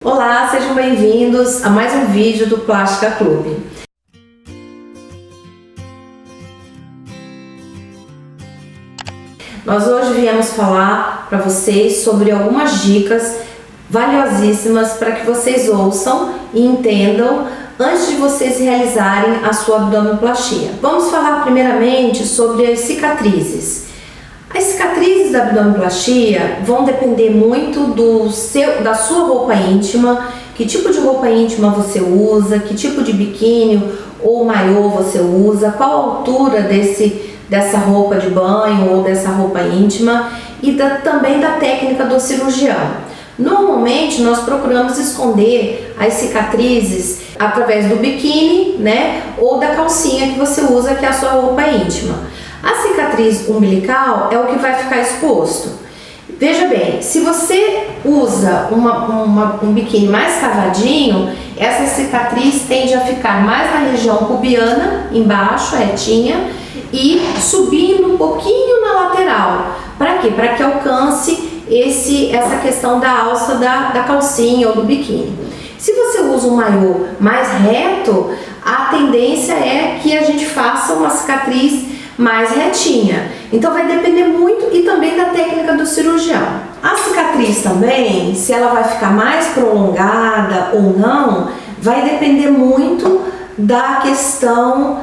Olá, sejam bem-vindos a mais um vídeo do Plástica Clube. Nós hoje viemos falar para vocês sobre algumas dicas valiosíssimas para que vocês ouçam e entendam antes de vocês realizarem a sua abdominoplastia. Vamos falar primeiramente sobre as cicatrizes. As cicatrizes da abdominoplastia vão depender muito da sua roupa íntima, que tipo de roupa íntima você usa, que tipo de biquíni ou maiô você usa, qual a altura dessa roupa de banho ou dessa roupa íntima e também da técnica do cirurgião. Normalmente nós procuramos esconder as cicatrizes através do biquíni, né, ou da calcinha que você usa, que é a sua roupa íntima. A cicatriz umbilical é o que vai ficar exposto. Veja bem, se você usa um biquíni mais cavadinho, essa cicatriz tende a ficar mais na região pubiana, embaixo, retinha, e subindo um pouquinho na lateral. Para quê? Para que alcance essa questão da alça da calcinha ou do biquíni. Se você usa um maiô mais reto, a tendência é que a gente faça uma cicatriz mais retinha. Então vai depender muito e também da técnica do cirurgião. A cicatriz também, se ela vai ficar mais prolongada ou não, vai depender muito da questão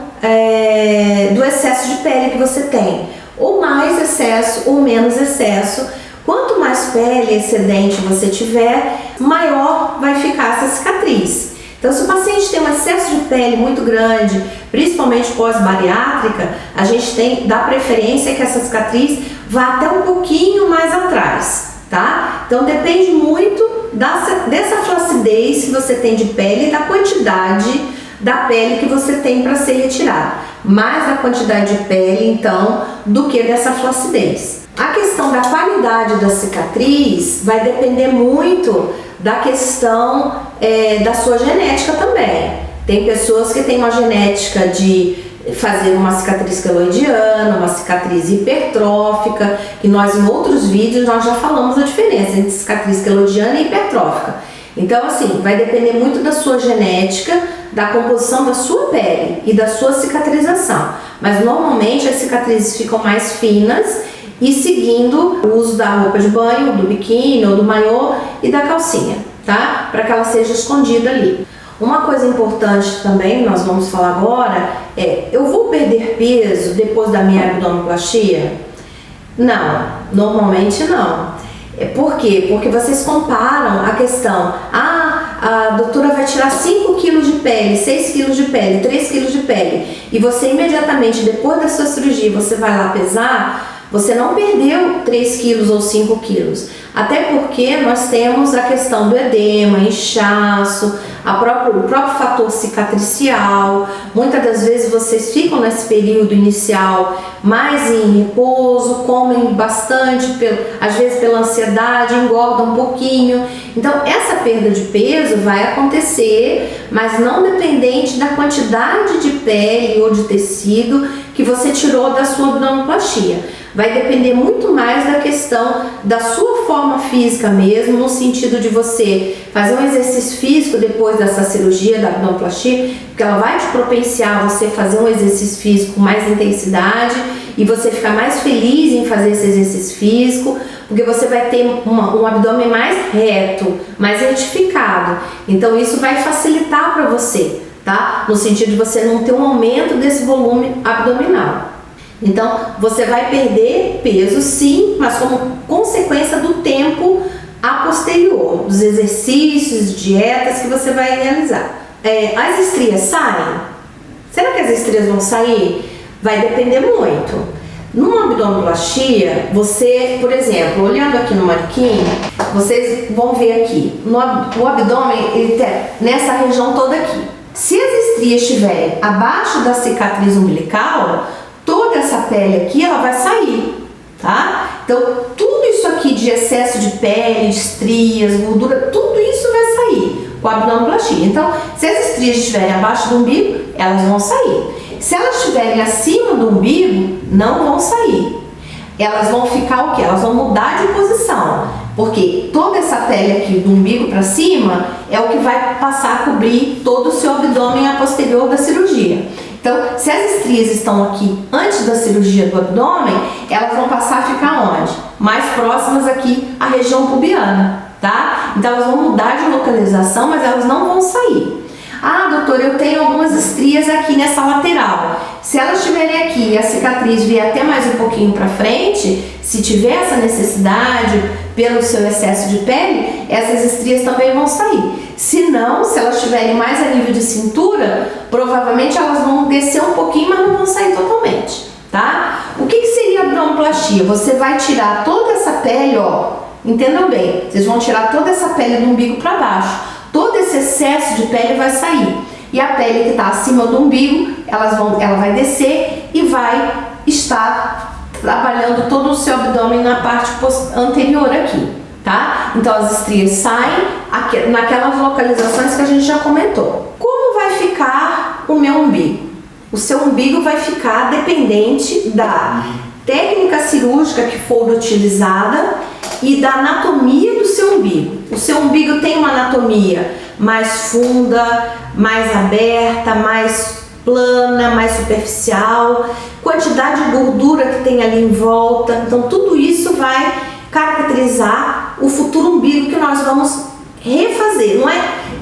do excesso de pele que você tem. Ou mais excesso ou menos excesso. Quanto mais pele excedente você tiver, maior vai ficar essa cicatriz. Então, se o paciente tem um excesso de pele muito grande, principalmente pós-bariátrica, a gente dá preferência que essa cicatriz vá até um pouquinho mais atrás, tá? Então, depende muito dessa flacidez que você tem de pele e da quantidade da pele que você tem para ser retirada. Mais da quantidade de pele, então, do que dessa flacidez. A questão da qualidade da cicatriz vai depender muito da questão da sua genética também. Tem pessoas que têm uma genética de fazer uma cicatriz queloidiana, uma cicatriz hipertrófica, que nós em outros vídeos nós já falamos a diferença entre cicatriz queloidiana e hipertrófica. Então assim, vai depender muito da sua genética, da composição da sua pele e da sua cicatrização. Mas normalmente as cicatrizes ficam mais finas e seguindo o uso da roupa de banho, do biquíni ou do maiô e da calcinha, tá? Para que ela seja escondida ali. Uma coisa importante também, que nós vamos falar agora, eu vou perder peso depois da minha abdominoplastia? Não, normalmente não. Por quê? Porque vocês comparam a questão, a doutora vai tirar 5 kg de pele, 6 kg de pele, 3 kg de pele, e você imediatamente, depois da sua cirurgia, você vai lá pesar. Você não perdeu 3 quilos ou 5 quilos, até porque nós temos a questão do edema, inchaço, o próprio fator cicatricial. Muitas das vezes vocês ficam nesse período inicial mais em repouso, comem bastante, às vezes pela ansiedade, engordam um pouquinho. Então essa perda de peso vai acontecer, mas não dependente da quantidade de pele ou de tecido que você tirou da sua abdominoplastia. Vai depender muito mais da questão da sua forma física mesmo, no sentido de você fazer um exercício físico depois dessa cirurgia da abdominoplastia, porque ela vai te propiciar você fazer um exercício físico com mais intensidade e você ficar mais feliz em fazer esse exercício físico, porque você vai ter um abdômen mais reto, mais retificado. Então isso vai facilitar para você, tá? No sentido de você não ter um aumento desse volume abdominal. Então, você vai perder peso sim, mas como consequência do tempo a posterior, dos exercícios, dietas que você vai realizar. As estrias saem? Será que as estrias vão sair? Vai depender muito. Numa abdominoplastia, você, por exemplo, olhando aqui no manequim, vocês vão ver aqui, o abdômen, ele tem nessa região toda aqui. Se as estrias estiverem abaixo da cicatriz umbilical, toda essa pele aqui, ela vai sair, tá? Então, tudo isso aqui de excesso de pele, de estrias, gordura, tudo isso vai sair com a abdominoplastia. Então, se as estrias estiverem abaixo do umbigo, elas vão sair. Se elas estiverem acima do umbigo, não vão sair. Elas vão ficar o quê? Elas vão mudar de posição. porque toda essa pele aqui do umbigo para cima é o que vai passar a cobrir todo o seu abdômen a posterior da cirurgia. Então, se as estrias estão aqui antes da cirurgia do abdômen, elas vão passar a ficar onde? Mais próximas aqui à região pubiana, tá? Então, elas vão mudar de localização, mas elas não vão sair. Ah, doutora, eu tenho algumas estrias aqui nessa lateral. Se elas estiverem aqui e a cicatriz vier até mais um pouquinho para frente, se tiver essa necessidade pelo seu excesso de pele, essas estrias também vão sair. Se não, se elas estiverem mais a nível de cintura, provavelmente elas vão descer um pouquinho, mas não vão sair totalmente, tá? O que seria abdominoplastia? Você vai tirar toda essa pele, ó, entendam bem, vocês vão tirar toda essa pele do umbigo para baixo. Todo esse excesso de pele vai sair. E a pele que está acima do umbigo, ela vai descer e vai estar trabalhando todo o seu abdômen na parte anterior aqui, tá? Então as estrias saem naquelas localizações que a gente já comentou. Como vai ficar o meu umbigo? O seu umbigo vai ficar dependente da técnica cirúrgica que for utilizada e da anatomia do seu umbigo. O seu umbigo tem uma anatomia mais funda, mais aberta, mais plana, mais superficial, quantidade de gordura que tem ali em volta. Então tudo isso vai caracterizar o futuro umbigo que nós vamos refazer.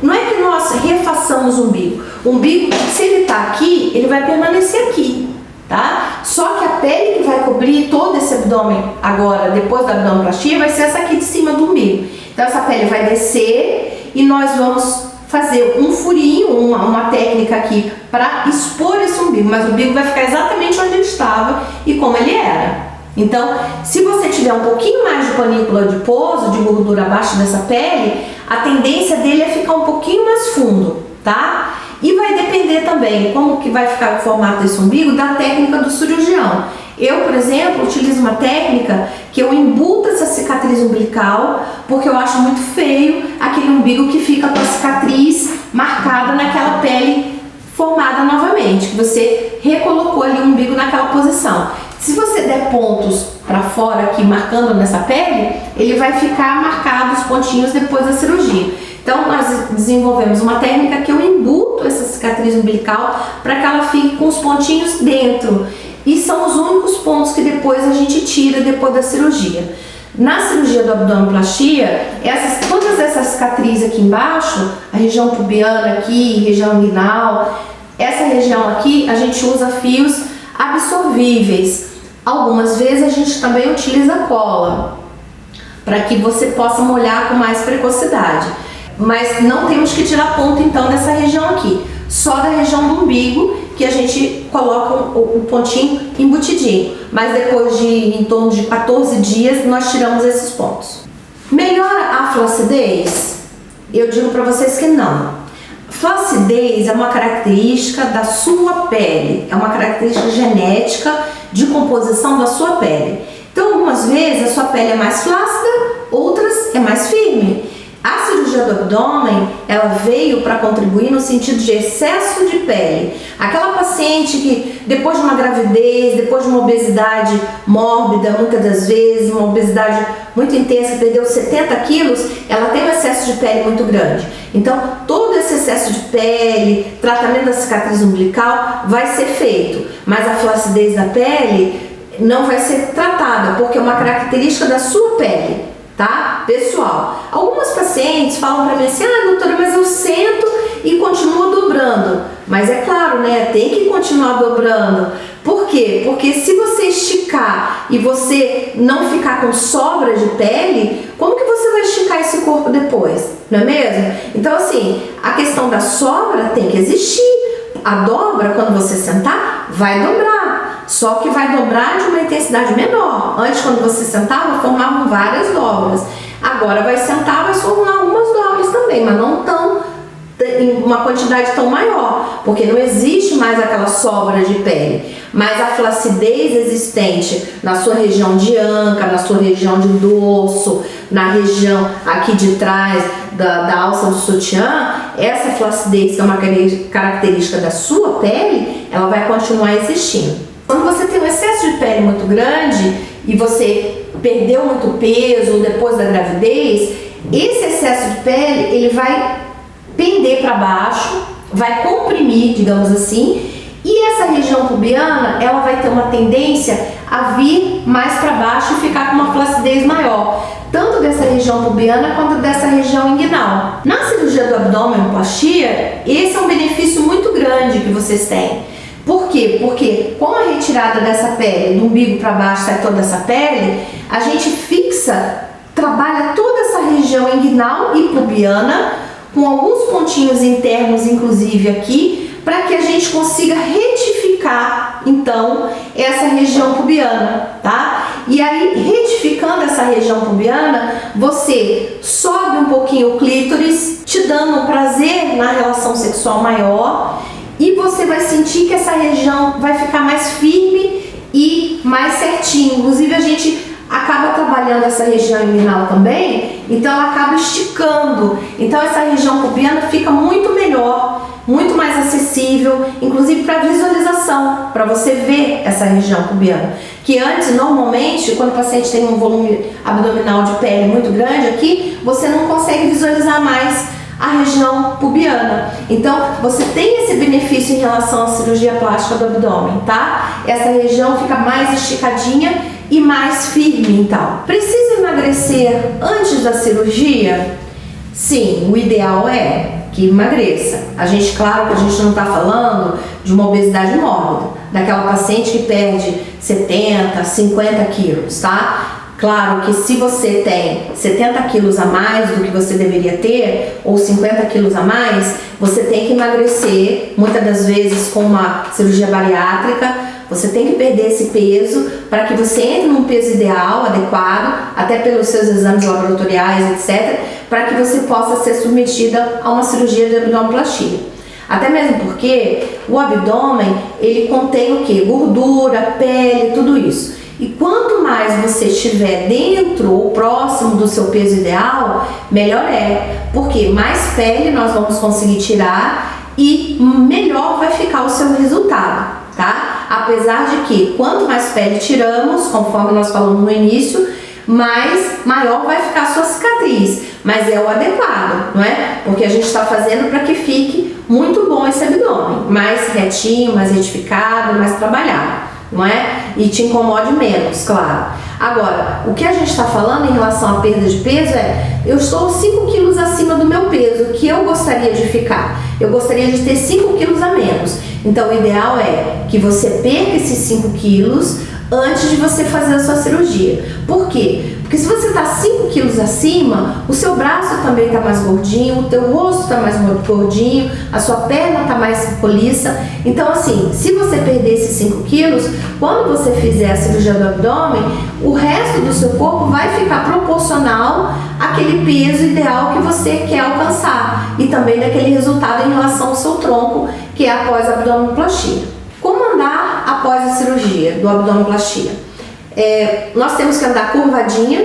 Não é que nós refaçamos o umbigo. O umbigo, se ele está aqui, ele vai permanecer aqui. Tá? Só que a pele que vai cobrir todo esse abdômen agora, depois da abdominoplastia, vai ser essa aqui de cima do umbigo. Então essa pele vai descer e nós vamos fazer um furinho, uma técnica aqui para expor esse umbigo, mas o umbigo vai ficar exatamente onde ele estava e como ele era. Então, se você tiver um pouquinho mais de panícula adiposo, de gordura abaixo dessa pele, a tendência dele é ficar um pouquinho mais fundo, tá? E vai depender também como que vai ficar o formato desse umbigo da técnica do cirurgião. Eu, por exemplo, utilizo uma técnica que eu embuto essa cicatriz umbilical, porque eu acho muito feio aquele umbigo que fica com a cicatriz marcada naquela pele formada novamente, que você recolocou ali o umbigo naquela posição. Se você der pontos para fora aqui, marcando nessa pele, ele vai ficar marcado os pontinhos depois da cirurgia. Então, nós desenvolvemos uma técnica que eu embuto essa cicatriz umbilical para que ela fique com os pontinhos dentro. E são os únicos pontos que depois a gente tira depois da cirurgia. Na cirurgia do abdominoplastia, todas essas cicatrizes aqui embaixo, a região pubiana aqui, região inguinal, essa região aqui, a gente usa fios absorvíveis. Algumas vezes a gente também utiliza cola, para que você possa molhar com mais precocidade. Mas não temos que tirar ponto então dessa região aqui, só da região do umbigo que a gente coloca o pontinho embutidinho, mas depois de em torno de 14 dias nós tiramos esses pontos. Melhora a flacidez? Eu digo para vocês que não. Flacidez é uma característica da sua pele, é uma característica genética de composição da sua pele. Então algumas vezes a sua pele é mais flácida, outras é mais firme. A cirurgia do abdômen, ela veio para contribuir no sentido de excesso de pele. Aquela paciente que depois de uma gravidez, depois de uma obesidade mórbida, muitas das vezes, uma obesidade muito intensa, que perdeu 70 quilos, ela tem um excesso de pele muito grande. Então, todo esse excesso de pele, tratamento da cicatriz umbilical vai ser feito, mas a flacidez da pele não vai ser tratada, porque é uma característica da sua pele. Tá? Pessoal, algumas pacientes falam pra mim assim: ah, doutora, mas eu sento e continuo dobrando. Mas é claro, né? Tem que continuar dobrando. Por quê? Porque se você esticar e você não ficar com sobra de pele, como que você vai esticar esse corpo depois? Não é mesmo? Então, assim, a questão da sobra tem que existir. A dobra, quando você sentar, vai dobrar. Só que vai dobrar de uma intensidade menor. Antes, quando você sentava, formavam várias dobras. Agora vai sentar, vai formar algumas dobras também, mas não tão em uma quantidade tão maior, porque não existe mais aquela sobra de pele. Mas a flacidez existente na sua região de anca, na sua região de dorso, na região aqui de trás da alça do sutiã, essa flacidez, que é uma característica da sua pele, ela vai continuar existindo. Quando você tem um excesso de pele muito grande e você perdeu muito peso depois da gravidez, esse excesso de pele ele vai pender para baixo, vai comprimir, digamos assim, e essa região pubiana ela vai ter uma tendência a vir mais para baixo e ficar com uma flacidez maior, tanto dessa região pubiana quanto dessa região inguinal. Na cirurgia do abdominoplastia, esse é um benefício muito grande que vocês têm. Por quê? Porque com a retirada dessa pele, do umbigo para baixo sai toda essa pele, a gente trabalha toda essa região inguinal e pubiana, com alguns pontinhos internos, inclusive aqui, para que a gente consiga retificar, então, essa região pubiana, tá? E aí, retificando essa região pubiana, você sobe um pouquinho o clítoris, te dando um prazer na relação sexual maior, e você vai sentir que essa região vai ficar mais firme e mais certinho. Inclusive, a gente acaba trabalhando essa região inguinal também, então ela acaba esticando. Então essa região pubiana fica muito melhor, muito mais acessível, inclusive para visualização, para você ver essa região pubiana. Que antes, normalmente, quando o paciente tem um volume abdominal de pele muito grande aqui, você não consegue visualizar mais a região pubiana. Então, você tem esse benefício em relação à cirurgia plástica do abdômen, tá? Essa região fica mais esticadinha e mais firme, então. Precisa emagrecer antes da cirurgia? Sim, o ideal é que emagreça. Claro que a gente não está falando de uma obesidade mórbida, daquela paciente que perde 70, 50 quilos, tá? Claro que se você tem 70 quilos a mais do que você deveria ter, ou 50 quilos a mais, você tem que emagrecer, muitas das vezes com uma cirurgia bariátrica. Você tem que perder esse peso para que você entre num peso ideal, adequado, até pelos seus exames laboratoriais, etc., para que você possa ser submetida a uma cirurgia de abdominoplastia. Até mesmo porque o abdômen, ele contém o quê? Gordura, pele, tudo isso. E quanto mais você estiver dentro ou próximo do seu peso ideal, melhor é. Porque mais pele nós vamos conseguir tirar e melhor vai ficar o seu resultado, tá? Apesar de que quanto mais pele tiramos, conforme nós falamos no início, maior vai ficar a sua cicatriz. Mas é o adequado, não é? Porque a gente está fazendo para que fique muito bom esse abdômen, mais retinho, mais retificado, mais trabalhado, não é? E te incomode menos, claro. Agora, o que a gente está falando em relação à perda de peso é: eu estou 5 quilos acima do meu peso, que eu gostaria de ficar. Eu gostaria de ter 5 quilos a menos. Então, o ideal é que você perca esses 5 quilos antes de você fazer a sua cirurgia. Por quê? Porque se você está 5 quilos acima, o seu braço também está mais gordinho, o teu rosto está mais gordinho, a sua perna está mais poliça. Então, assim, se você perder esses 5 quilos, quando você fizer a cirurgia do abdômen, o resto do seu corpo vai ficar proporcional àquele peso ideal que você quer alcançar e também daquele resultado em relação ao seu tronco, que é após a abdominoplastia. Como andar após a cirurgia do abdominoplastia? Nós temos que andar curvadinha.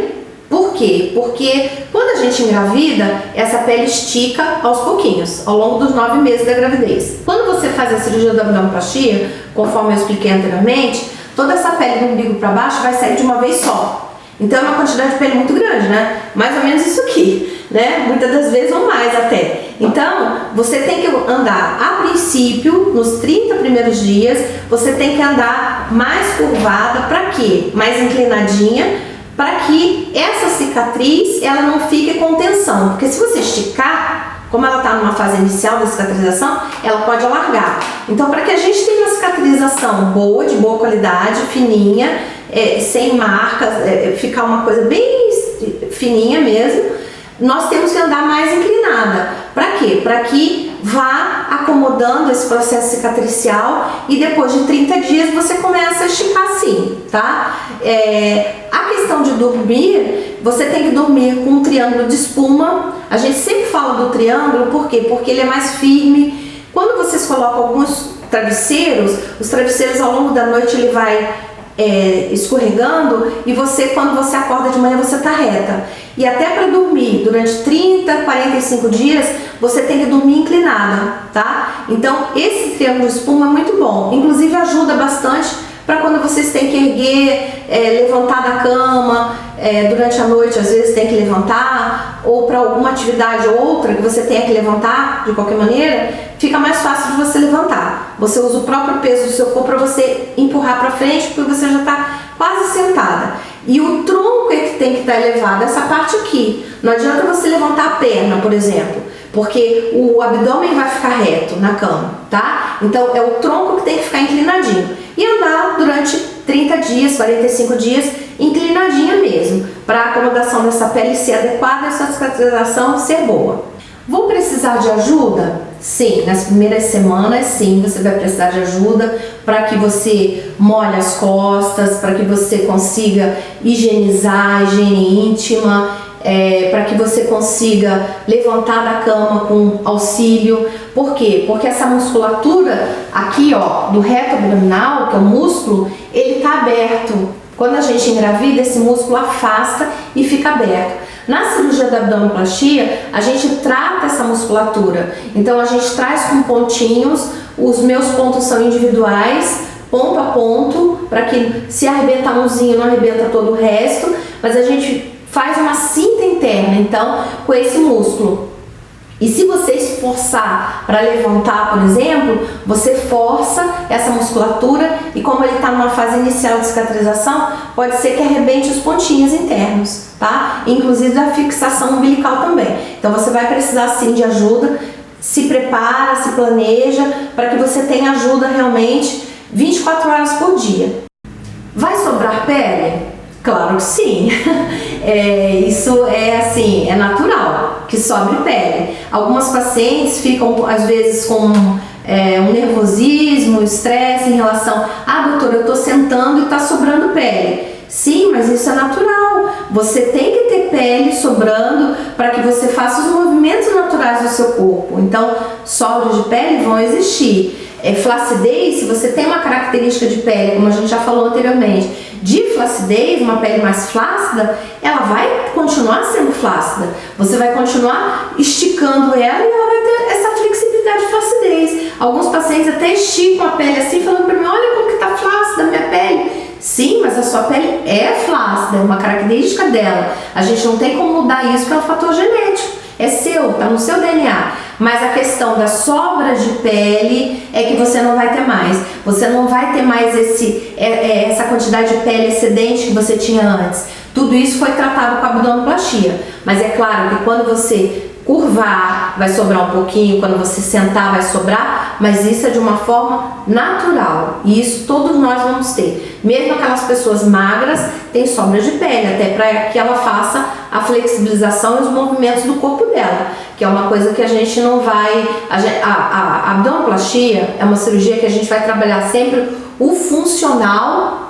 Por quê? Porque quando a gente engravida, essa pele estica aos pouquinhos, ao longo dos 9 meses da gravidez. Quando você faz a cirurgia da abdominoplastia, conforme eu expliquei anteriormente, toda essa pele do umbigo para baixo vai sair de uma vez só. Então é uma quantidade de pele muito grande, né? Mais ou menos isso aqui, né? Muitas das vezes ou mais até. Então, você tem que andar, a princípio, nos 30 primeiros dias, você tem que andar mais curvada. Para quê? Mais inclinadinha, para que essa cicatriz, ela não fique com tensão. Porque se você esticar, como ela está numa fase inicial da cicatrização, ela pode alargar. Então, para que a gente tenha uma cicatrização boa, de boa qualidade, fininha, sem marcas, ficar uma coisa bem fininha mesmo, nós temos que andar mais inclinada. Para quê? Para que vá acomodando esse processo cicatricial e depois de 30 dias você começa a esticar assim, tá? A questão de dormir, você tem que dormir com um triângulo de espuma. A gente sempre fala do triângulo, por quê? Porque ele é mais firme. Quando vocês colocam alguns travesseiros, os travesseiros ao longo da noite ele vai escorregando e quando você acorda de manhã, você tá reta. E até para dormir durante 30, 45 dias, você tem que dormir inclinada, tá? Então, esse triângulo de espuma é muito bom. Inclusive, ajuda bastante para quando vocês têm que erguer, levantar da cama, durante a noite às vezes tem que levantar, ou para alguma atividade ou outra que você tenha que levantar de qualquer maneira, fica mais fácil de você levantar. Você usa o próprio peso do seu corpo para você empurrar para frente, porque você já está quase sentada. E o tronco é que tem que estar elevado, essa parte aqui. Não adianta você levantar a perna, por exemplo, porque o abdômen vai ficar reto na cama, tá? Então é o tronco que tem que ficar inclinadinho. E andar durante 30 dias, 45 dias, inclinadinha mesmo, para a acomodação dessa pele ser adequada e essa cicatrização ser boa. Vou precisar de ajuda? Sim, nas primeiras semanas sim, você vai precisar de ajuda para que você molhe as costas, para que você consiga higienizar, higiene íntima, para que você consiga levantar da cama com auxílio. Por quê? Porque essa musculatura aqui, ó, do reto abdominal, que é o músculo, ele tá aberto. Quando a gente engravida, esse músculo afasta e fica aberto. Na cirurgia da abdominoplastia, a gente trata essa musculatura. Então a gente traz com pontinhos, os meus pontos são individuais, ponto a ponto, para que se arrebenta umzinho, não arrebenta todo o resto, mas a gente faz uma cinta interna, então, com esse músculo. E se você esforçar para levantar, por exemplo, você força essa musculatura e como ele está numa fase inicial de cicatrização, pode ser que arrebente os pontinhos internos, tá? Inclusive da fixação umbilical também. Então você vai precisar sim de ajuda, se prepara, se planeja para que você tenha ajuda realmente 24 horas por dia. Vai sobrar pele? Claro que sim. Isso é assim, é natural que sobre pele. Algumas pacientes ficam às vezes com um nervosismo, estresse em relação, doutora, eu tô sentando e tá sobrando pele. Sim, mas isso é natural. Você tem que ter pele sobrando para que você faça os movimentos naturais do seu corpo. Então, sobras de pele vão existir. Flacidez, se você tem uma característica de pele, como a gente já falou anteriormente, de flacidez, uma pele mais flácida, ela vai continuar sendo flácida. Você vai continuar esticando ela e ela vai ter essa flexibilidade de flacidez. Alguns pacientes até esticam a pele assim, falando para mim, olha como que tá flácida a minha pele. Sim, mas a sua pele é flácida, é uma característica dela. A gente não tem como mudar isso, porque é um fator genético. É seu, tá no seu DNA. Mas a questão da sobra de pele é que você não vai ter mais. Você não vai ter mais essa quantidade de pele excedente que você tinha antes. Tudo isso foi tratado com a abdominoplastia. Mas é claro que quando você curvar, vai sobrar um pouquinho, quando você sentar vai sobrar, mas isso é de uma forma natural. E isso todos nós vamos ter. Mesmo aquelas pessoas magras têm sobra de pele, até para que ela faça a flexibilização e os movimentos do corpo dela, que é uma coisa que a gente não vai... A abdominoplastia é uma cirurgia que a gente vai trabalhar sempre o funcional.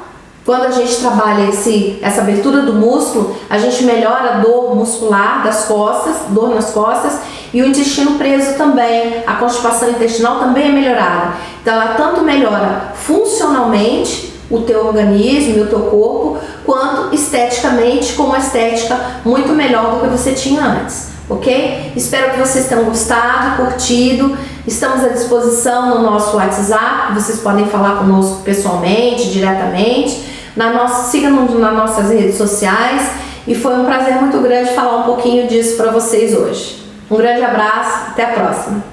Quando a gente trabalha essa abertura do músculo, a gente melhora a dor muscular das costas, dor nas costas, e o intestino preso também, a constipação intestinal também é melhorada. Então ela tanto melhora funcionalmente o teu organismo e o teu corpo, quanto esteticamente, com uma estética muito melhor do que você tinha antes, ok? Espero que vocês tenham gostado, curtido. Estamos à disposição no nosso WhatsApp, vocês podem falar conosco pessoalmente, diretamente. Siga-nos nas nossas redes sociais, e foi um prazer muito grande falar um pouquinho disso para vocês hoje. Um grande abraço, até a próxima!